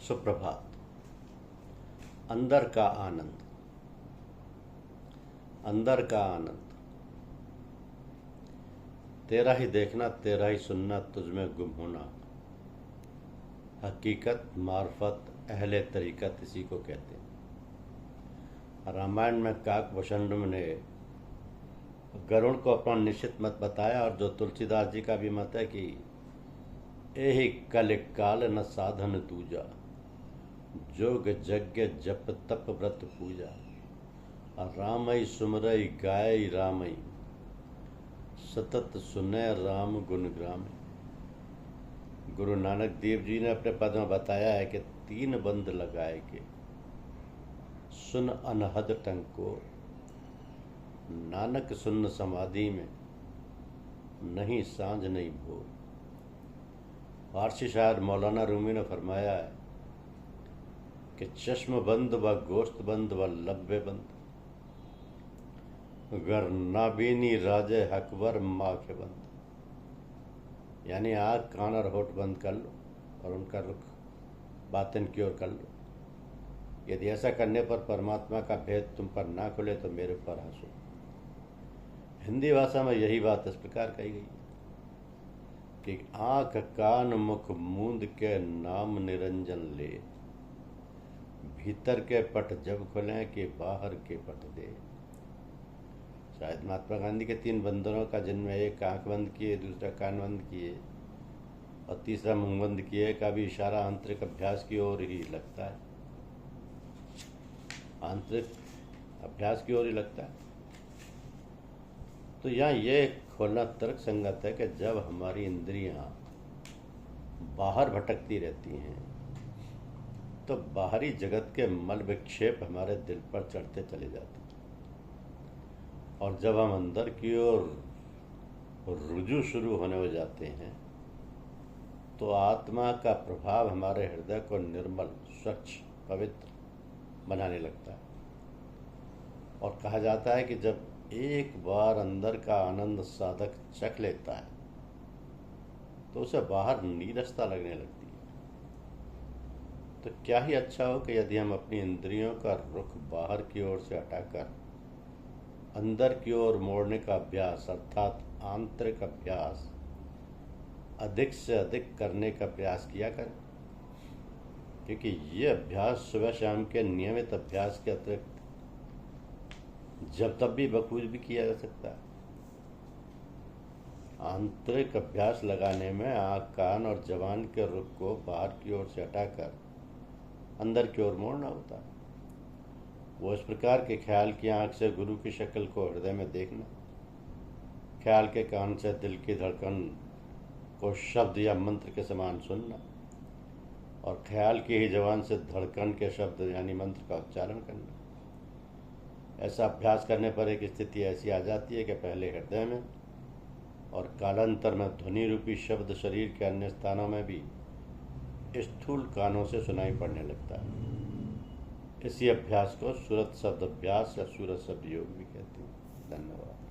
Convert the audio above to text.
सुप्रभात। अंदर का आनंद, अंदर का आनंद। तेरा ही देखना, तेरा ही सुनना, तुझमें गुम होना। हकीकत, मार्फत, अहले तरीकत इसी को कहते हैं। रामायण में काकभूषण ने गरुड़ को अपना निश्चित मत बताया, और जो तुलसीदास जी का भी मत है कि एहि कल काल न साधन दूजा, जोग यज्ञ जप तप व्रत पूजा। रामई सुमरई गाय रामई, सतत सुने राम गुण ग्रामे। गुरु नानक देव जी ने अपने पद में बताया है कि 3 बंद लगाए के सुन अनहद टंको, नानक सुन समाधि में, नहीं सांझ नहीं भोर। फारसी शायर मौलाना रूमी ने फरमाया है कि चश्म बंद व गोश्त बंद व लब्बे बंद, गर नाबीनी राजे हकबर माखे बंद। यानी आँख कान और होठ बंद कर लो और उनका रुख बातिन की ओर कर लो। यदि ऐसा करने पर परमात्मा का भेद तुम पर ना खुले तो मेरे पर हंसो। हिंदी भाषा में यही बात इस प्रकार कही गई कि आँख कान मुख मूंद के नाम निरंजन ले, भीतर के पट जब खुलें कि बाहर के पट दे। शायद महात्मा गांधी के 3 बंदरों का, जिनमें एक आंख बंद किए, दूसरा कान बंद किए और तीसरा मुंह बंद किए, का भी इशारा आंतरिक अभ्यास की ओर ही लगता है। आंतरिक अभ्यास की ओर ही लगता है। तो यहाँ ये खोलना तर्क संगत है कि जब हमारी इंद्रियां बाहर भटकती रहती हैं तो बाहरी जगत के मल विक्षेप हमारे दिल पर चढ़ते चले जाते हैं, और जब हम अंदर की ओर रुजू शुरू होने हो जाते हैं तो आत्मा का प्रभाव हमारे हृदय को निर्मल, स्वच्छ, पवित्र बनाने लगता है। और कहा जाता है कि जब एक बार अंदर का आनंद साधक चख लेता है तो उसे बाहर नीरसता लगने लगती है। तो क्या ही अच्छा हो कि यदि हम अपनी इंद्रियों का रुख बाहर की ओर से हटाकर अंदर की ओर मोड़ने का अभ्यास, अर्थात आंतरिक अभ्यास अधिक से अधिक करने का प्रयास किया करें। क्योंकि ये अभ्यास सुबह शाम के नियमित अभ्यास के अतिरिक्त जब तब भी बखूबी भी किया जा सकता है। आंतरिक अभ्यास लगाने में आँख, कान और जबान के रुख को बाहर की ओर से हटाकर अंदर की ओर मोड़ना होता है। वो इस प्रकार के ख्याल की आँख से गुरु की शक्ल को हृदय में देखना, ख्याल के कान से दिल की धड़कन को शब्द या मंत्र के समान सुनना, और ख्याल की ही जबान से धड़कन के शब्द यानी मंत्र का उच्चारण करना। ऐसा अभ्यास करने पर एक स्थिति ऐसी आ जाती है कि पहले हृदय में और कालांतर में ध्वनि रूपी शब्द शरीर के अन्य स्थानों में भी स्थूल कानों से सुनाई पड़ने लगता है। इसी अभ्यास को सूरत शब्द अभ्यास या सूरत शब्द योग भी कहते हैं। धन्यवाद।